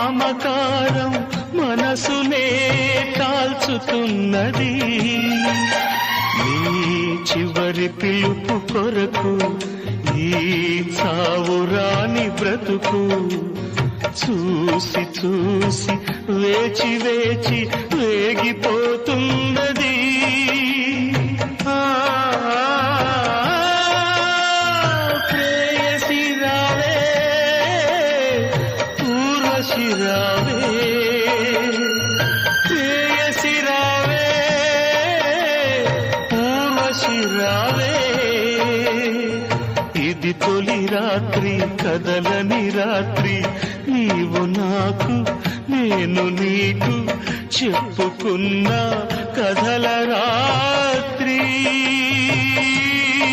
మమకారం మనసునే కాల్చుతున్నది నీ చివరి పిలుపు కొరకు ఈ చావురాని బ్రతుకు చూసి చూసి వేచి వేచి వేగిపోతున్నది ప్రేయసి రావే ఊర్వశి రావే ప్రేయసి రావే ఊర్వశి రావే ఇది తొలి రాత్రి కదలని రాత్రి నీవు నాకు నేను నీకు చెప్పుకున్న కథల రాత్రి